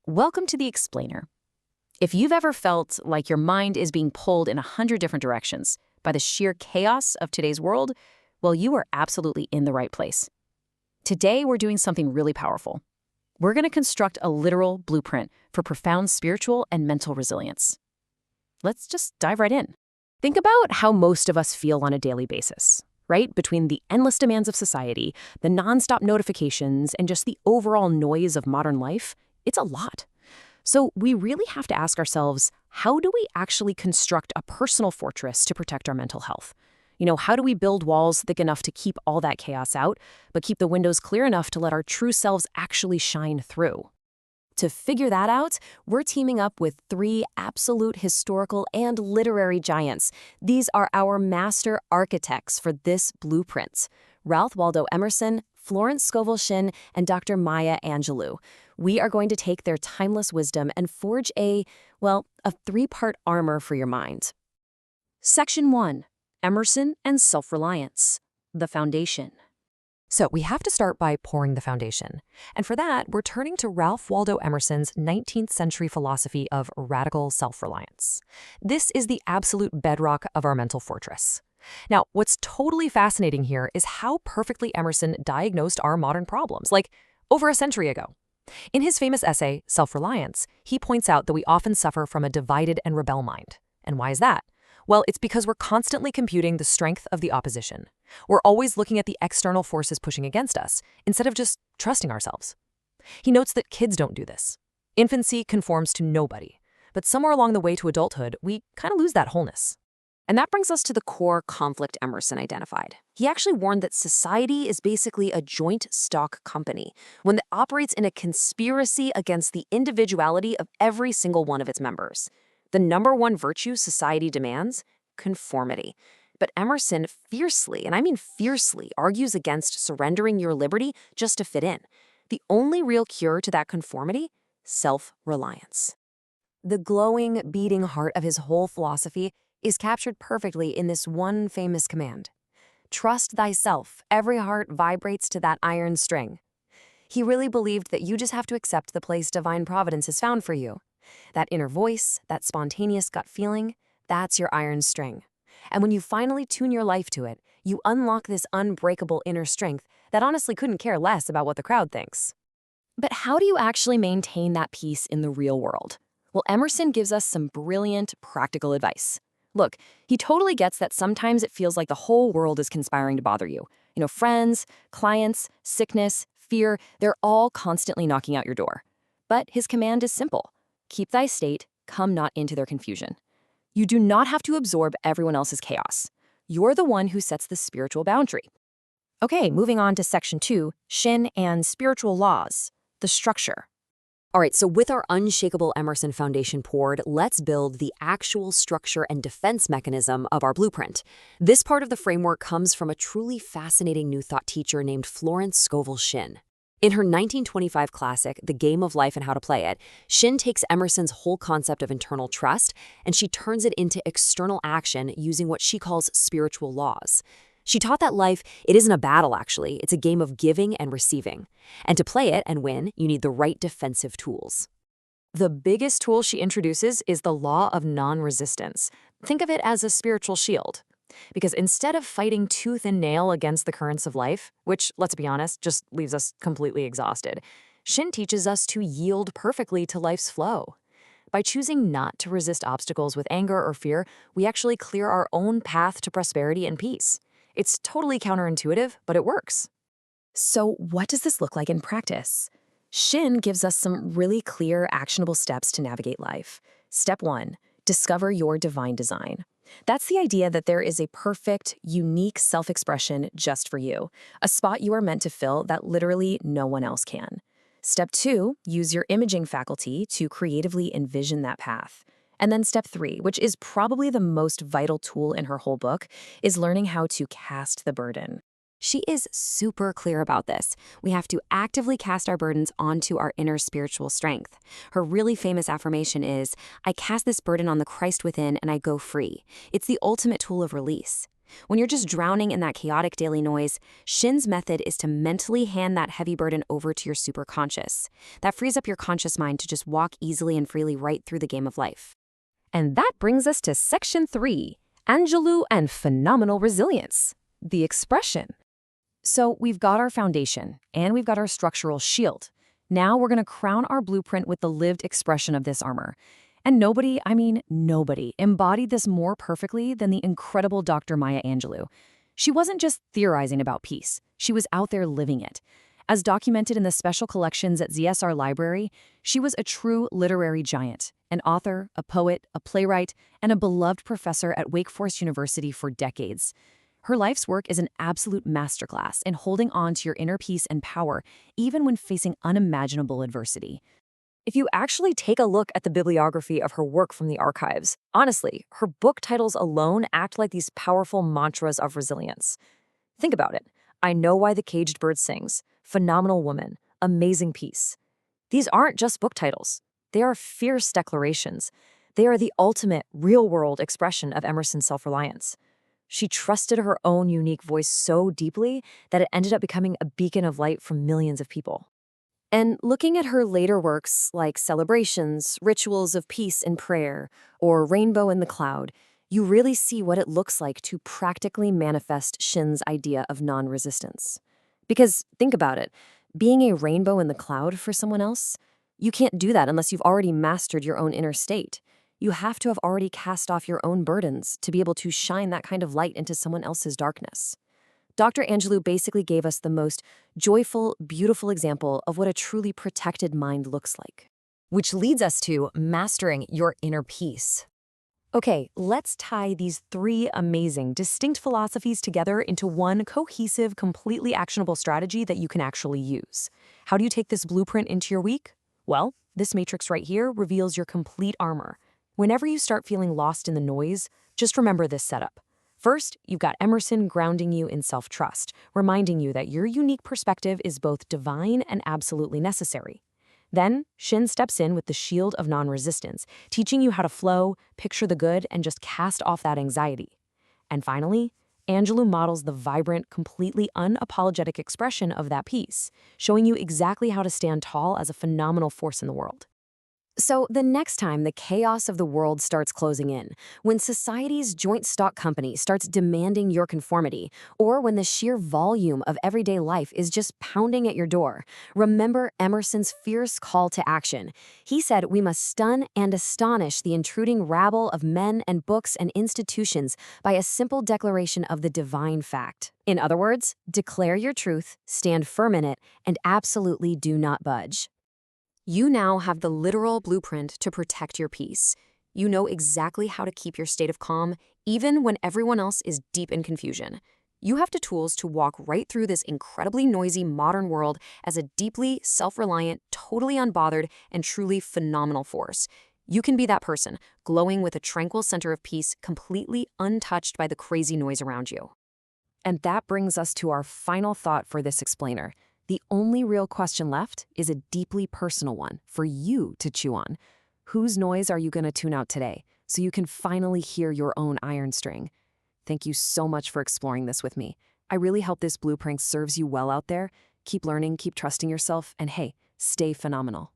Welcome to The Explainer. If you've ever felt like your mind is being pulled in 100 different directions by the sheer chaos of today's world, well, you are absolutely in the right place. Today, we're doing something really powerful. We're going to construct a literal blueprint for profound spiritual and mental resilience. Let's just dive right in. Think about how most of us feel on a daily basis, right? Between the endless demands of society, the nonstop notifications, and just the overall noise of modern life, it's a lot. So we really have to ask ourselves, how do we actually construct a personal fortress to protect our mental health? How do we build walls thick enough to keep all that chaos out, but keep the windows clear enough to let our true selves actually shine through? To figure that out, we're teaming up with three absolute historical and literary giants. These are our master architects for this blueprint: Ralph Waldo Emerson, Florence Scovel Shinn, and Dr. Maya Angelou. We are going to take their timeless wisdom and forge a three-part armor for your mind. Section 1. Emerson and Self-Reliance. The Foundation. So we have to start by pouring the foundation. And for that, we're turning to Ralph Waldo Emerson's 19th century philosophy of radical self-reliance. This is the absolute bedrock of our mental fortress. Now, what's totally fascinating here is how perfectly Emerson diagnosed our modern problems, like over a century ago. In his famous essay, Self-Reliance, he points out that we often suffer from a divided and rebel mind. And why is that? Well, it's because we're constantly computing the strength of the opposition. We're always looking at the external forces pushing against us, instead of just trusting ourselves. He notes that kids don't do this. Infancy conforms to nobody. But somewhere along the way to adulthood, we kind of lose that wholeness. And that brings us to the core conflict Emerson identified. He actually warned that society is basically a joint stock company, one that operates in a conspiracy against the individuality of every single one of its members. The number one virtue society demands? Conformity. But Emerson fiercely, and I mean fiercely, argues against surrendering your liberty just to fit in. The only real cure to that conformity? Self-reliance. The glowing, beating heart of his whole philosophy is captured perfectly in this one famous command. Trust thyself. Every heart vibrates to that iron string. He really believed that you just have to accept the place divine providence has found for you. That inner voice, that spontaneous gut feeling, that's your iron string. And when you finally tune your life to it, you unlock this unbreakable inner strength that honestly couldn't care less about what the crowd thinks. But how do you actually maintain that peace in the real world? Well, Emerson gives us some brilliant, practical advice. Look, he totally gets that sometimes it feels like the whole world is conspiring to bother you. Friends, clients, sickness, fear, they're all constantly knocking out your door. But his command is simple. Keep thy state, come not into their confusion. You do not have to absorb everyone else's chaos. You're the one who sets the spiritual boundary. Okay, moving on to Section 2, Shinn and Spiritual Laws, the structure. All right, so with our unshakable Emerson foundation poured, let's build the actual structure and defense mechanism of our blueprint. This part of the framework comes from a truly fascinating New Thought teacher named Florence Scovel Shinn. In her 1925 classic, The Game of Life and How to Play It, Shinn takes Emerson's whole concept of internal trust and she turns it into external action using what she calls spiritual laws. She taught that life, it isn't a battle actually, it's a game of giving and receiving. And to play it and win, you need the right defensive tools. The biggest tool she introduces is the law of non-resistance. Think of it as a spiritual shield. Because instead of fighting tooth and nail against the currents of life, which, let's be honest, just leaves us completely exhausted, Shinn teaches us to yield perfectly to life's flow. By choosing not to resist obstacles with anger or fear, we actually clear our own path to prosperity and peace. It's totally counterintuitive, but it works. So what does this look like in practice? Shinn gives us some really clear, actionable steps to navigate life. Step 1, discover your divine design. That's the idea that there is a perfect, unique self-expression just for you, a spot you are meant to fill that literally no one else can. Step 2, use your imaging faculty to creatively envision that path. And then step 3, which is probably the most vital tool in her whole book, is learning how to cast the burden. She is super clear about this. We have to actively cast our burdens onto our inner spiritual strength. Her really famous affirmation is, I cast this burden on the Christ within and I go free. It's the ultimate tool of release. When you're just drowning in that chaotic daily noise, Shin's method is to mentally hand that heavy burden over to your superconscious. That frees up your conscious mind to just walk easily and freely right through the game of life. And that brings us to Section 3, Angelou and Phenomenal Resilience, the expression. So we've got our foundation, and we've got our structural shield. Now we're going to crown our blueprint with the lived expression of this armor. And nobody, nobody, embodied this more perfectly than the incredible Dr. Maya Angelou. She wasn't just theorizing about peace. She was out there living it. As documented in the special collections at ZSR Library, she was a true literary giant, an author, a poet, a playwright, and a beloved professor at Wake Forest University for decades. Her life's work is an absolute masterclass in holding on to your inner peace and power, even when facing unimaginable adversity. If you actually take a look at the bibliography of her work from the archives, honestly, her book titles alone act like these powerful mantras of resilience. Think about it. I Know Why the Caged Bird Sings, Phenomenal Woman, Amazing Peace. These aren't just book titles. They are fierce declarations. They are the ultimate, real-world expression of Emerson's self-reliance. She trusted her own unique voice so deeply that it ended up becoming a beacon of light for millions of people. And looking at her later works like Celebrations, Rituals of Peace and Prayer, or Rainbow in the Cloud, you really see what it looks like to practically manifest Shin's idea of non-resistance. Because think about it, being a rainbow in the cloud for someone else, you can't do that unless you've already mastered your own inner state. You have to have already cast off your own burdens to be able to shine that kind of light into someone else's darkness. Dr. Angelou basically gave us the most joyful, beautiful example of what a truly protected mind looks like. Which leads us to mastering your inner peace. Okay, let's tie these three amazing, distinct philosophies together into one cohesive, completely actionable strategy that you can actually use. How do you take this blueprint into your week? Well, this matrix right here reveals your complete armor. Whenever you start feeling lost in the noise, just remember this setup. First, you've got Emerson grounding you in self-trust, reminding you that your unique perspective is both divine and absolutely necessary. Then, Shin steps in with the shield of non-resistance, teaching you how to flow, picture the good, and just cast off that anxiety. And finally, Angelou models the vibrant, completely unapologetic expression of that peace, showing you exactly how to stand tall as a phenomenal force in the world. So the next time the chaos of the world starts closing in, when society's joint stock company starts demanding your conformity, or when the sheer volume of everyday life is just pounding at your door, remember Emerson's fierce call to action. He said we must stun and astonish the intruding rabble of men and books and institutions by a simple declaration of the divine fact. In other words, declare your truth, stand firm in it, and absolutely do not budge. You now have the literal blueprint to protect your peace. You know exactly how to keep your state of calm, even when everyone else is deep in confusion. You have the tools to walk right through this incredibly noisy modern world as a deeply self-reliant, totally unbothered, and truly phenomenal force. You can be that person, glowing with a tranquil center of peace, completely untouched by the crazy noise around you. And that brings us to our final thought for this explainer. The only real question left is a deeply personal one for you to chew on. Whose noise are you going to tune out today so you can finally hear your own iron string? Thank you so much for exploring this with me. I really hope this blueprint serves you well out there. Keep learning, keep trusting yourself, and hey, stay phenomenal.